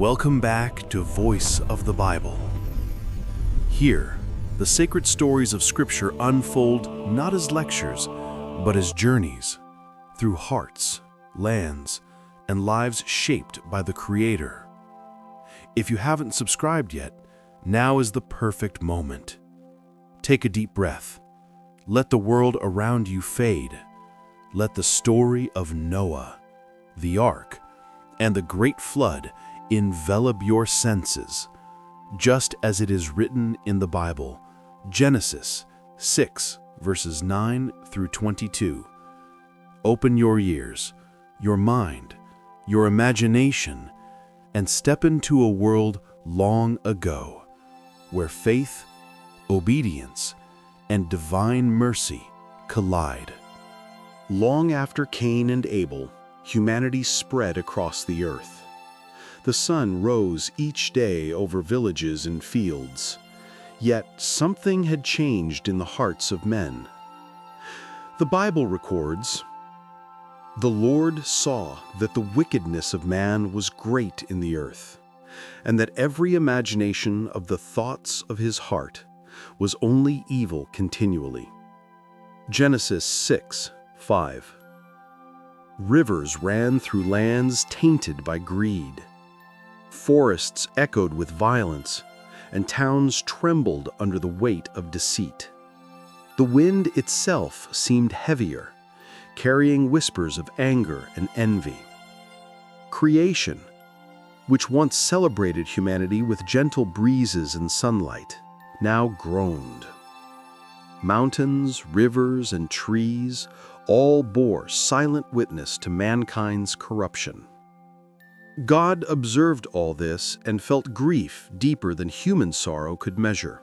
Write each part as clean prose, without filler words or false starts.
Welcome back to Voice of the Bible. Here, the sacred stories of Scripture unfold not as lectures, but as journeys through hearts, lands, and lives shaped by the Creator. If you haven't subscribed yet, now is the perfect moment. Take a deep breath. Let the world around you fade. Let the story of Noah, the ark, and the great flood envelop your senses, just as it is written in the Bible, Genesis 6, verses 9 through 22. Open your ears, your mind, your imagination, and step into a world long ago, where faith, obedience, and divine mercy collide. Long after Cain and Abel, humanity spread across the earth. The sun rose each day over villages and fields, yet something had changed in the hearts of men. The Bible records, "The Lord saw that the wickedness of man was great in the earth, and that every imagination of the thoughts of his heart was only evil continually." Genesis 6:5. Rivers ran through lands tainted by greed. Forests echoed with violence, and towns trembled under the weight of deceit. The wind itself seemed heavier, carrying whispers of anger and envy. Creation, which once celebrated humanity with gentle breezes and sunlight, now groaned. Mountains, rivers, and trees all bore silent witness to mankind's corruption. God observed all this and felt grief deeper than human sorrow could measure.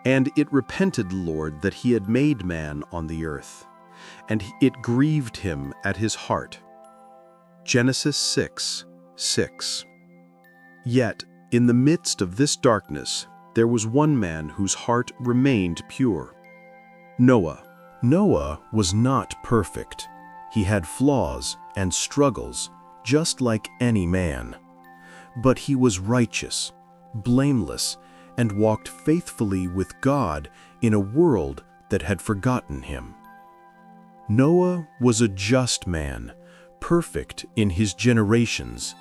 And it repented the Lord that he had made man on the earth, and it grieved him at his heart. Genesis 6:6. Yet, in the midst of this darkness, there was one man whose heart remained pure: Noah. Noah was not perfect. He had flaws and struggles, just like any man. But he was righteous, blameless, and walked faithfully with God in a world that had forgotten him. Noah was a just man, perfect in his generations.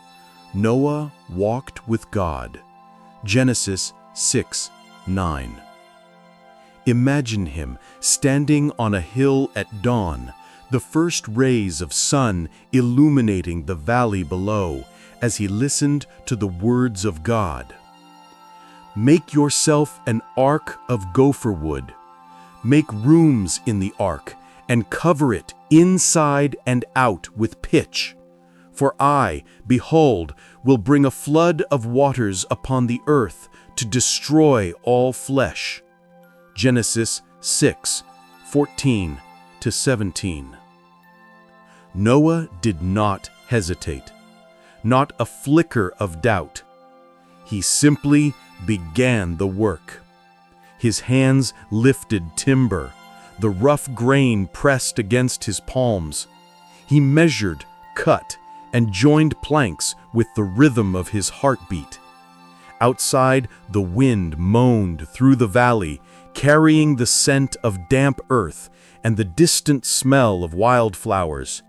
Noah walked with God. Genesis 6:9. Imagine him standing on a hill at dawn, the first rays of sun illuminating the valley below as he listened to the words of God. "Make yourself an ark of gopher wood. Make rooms in the ark and cover it inside and out with pitch. For I, behold, will bring a flood of waters upon the earth to destroy all flesh." Genesis 6:14-17. Noah did not hesitate, not a flicker of doubt. He simply began the work. His hands lifted timber, the rough grain pressed against his palms. He measured, cut, and joined planks with the rhythm of his heartbeat. Outside, the wind moaned through the valley, carrying the scent of damp earth and the distant smell of wildflowers.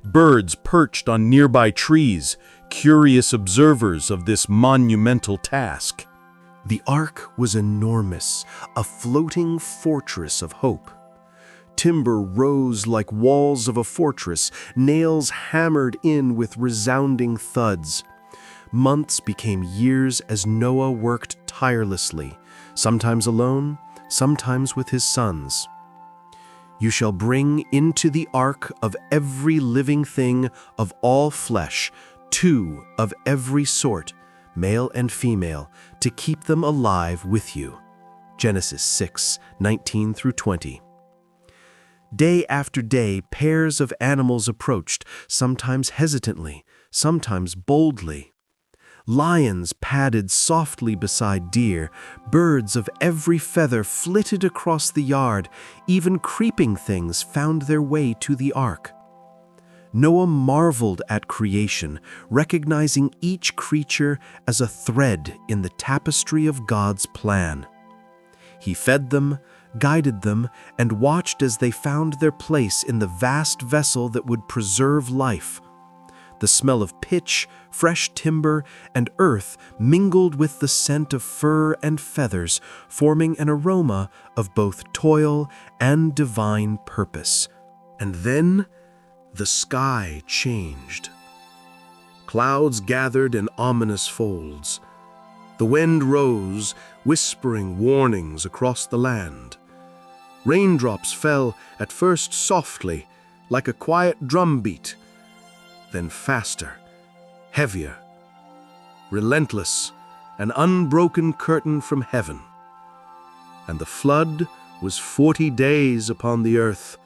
Birds perched on nearby trees, curious observers of this monumental task. The ark was enormous, a floating fortress of hope. Timber rose like walls of a fortress, nails hammered in with resounding thuds. Months became years as Noah worked tirelessly, sometimes alone, sometimes with his sons. "You shall bring into the ark of every living thing of all flesh, 2 of every sort, male and female, to keep them alive with you." Genesis 6:19-20. Day after day, pairs of animals approached, sometimes hesitantly, sometimes boldly. Lions padded softly beside deer, birds of every feather flitted across the yard, even creeping things found their way to the ark. Noah marveled at creation, recognizing each creature as a thread in the tapestry of God's plan. He fed them, guided them, and watched as they found their place in the vast vessel that would preserve life. The smell of pitch, fresh timber, and earth mingled with the scent of fur and feathers, forming an aroma of both toil and divine purpose. And then the sky changed. Clouds gathered in ominous folds. The wind rose, whispering warnings across the land. Raindrops fell at first softly, like a quiet drumbeat, then faster, heavier, relentless, an unbroken curtain from heaven. And the flood was 40 days upon the earth.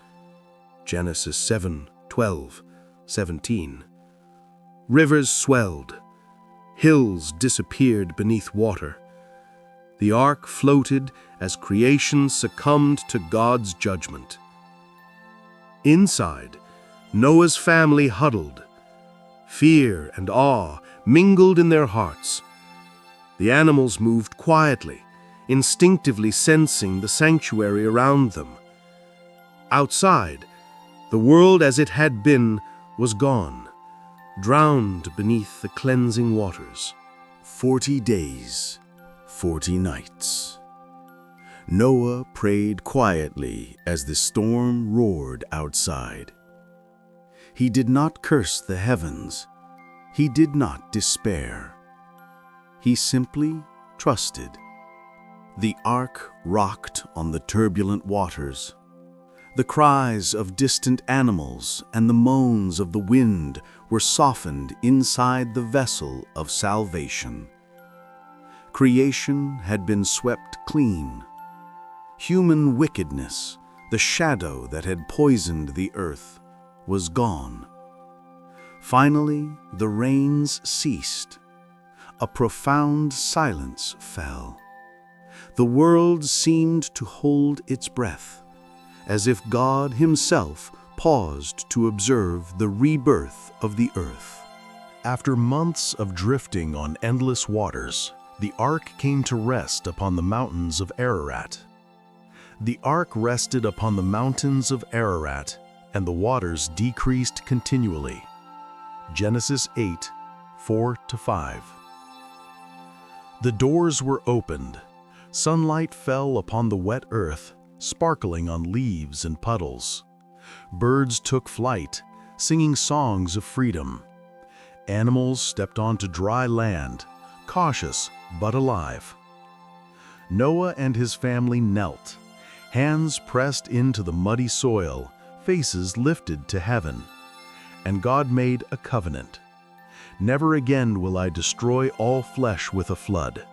Genesis 7:12, 17. Rivers swelled. Hills disappeared beneath water. The ark floated as creation succumbed to God's judgment. Inside, Noah's family huddled. Fear and awe mingled in their hearts. The animals moved quietly, instinctively sensing the sanctuary around them. Outside, the world as it had been was gone, drowned beneath the cleansing waters. 40 days, 40 nights. Noah prayed quietly as the storm roared outside. He did not curse the heavens. He did not despair. He simply trusted. The ark rocked on the turbulent waters. The cries of distant animals and the moans of the wind were softened inside the vessel of salvation. Creation had been swept clean. Human wickedness, the shadow that had poisoned the earth, was gone. Finally, the rains ceased. A profound silence fell. The world seemed to hold its breath, as if God Himself paused to observe the rebirth of the earth. After months of drifting on endless waters, the ark came to rest upon the mountains of Ararat. The ark rested upon the mountains of Ararat, and the waters decreased continually. Genesis 8:4-5. The doors were opened. Sunlight fell upon the wet earth, sparkling on leaves and puddles. Birds took flight, singing songs of freedom. Animals stepped onto dry land, cautious but alive. Noah and his family knelt, hands pressed into the muddy soil, faces lifted to heaven. And God made a covenant. Never again will I destroy all flesh with a flood.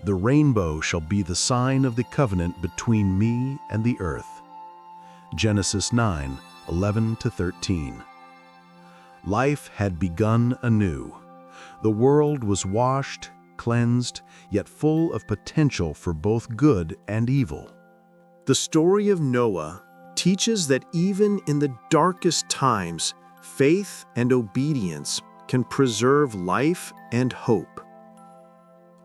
The rainbow shall be the sign of the covenant between me and the earth. Genesis 9:11-13. Life had begun anew. The world was washed, cleansed, yet full of potential for both good and evil. The story of Noah teaches that even in the darkest times, faith and obedience can preserve life and hope.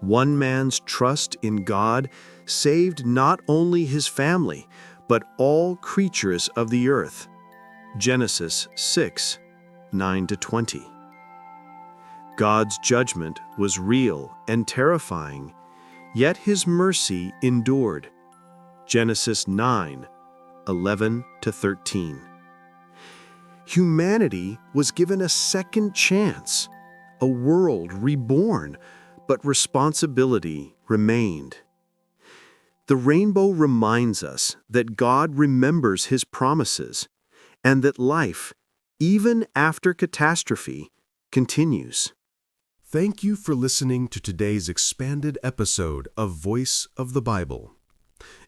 One man's trust in God saved not only his family, but all creatures of the earth. Genesis 6:9-20. God's judgment was real and terrifying, yet His mercy endured. Genesis 9:11-13. Humanity was given a second chance, a world reborn, but responsibility remained. The rainbow reminds us that God remembers His promises and that life, even after catastrophe, continues. Thank you for listening to today's expanded episode of Voice of the Bible.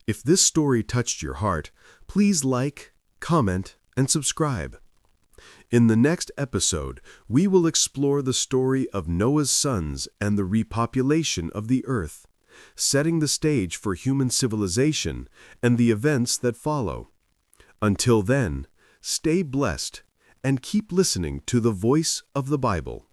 If this story touched your heart, please like, comment, and subscribe. In the next episode, we will explore the story of Noah's sons and the repopulation of the earth, setting the stage for human civilization and the events that follow. Until then, stay blessed and keep listening to the voice of the Bible.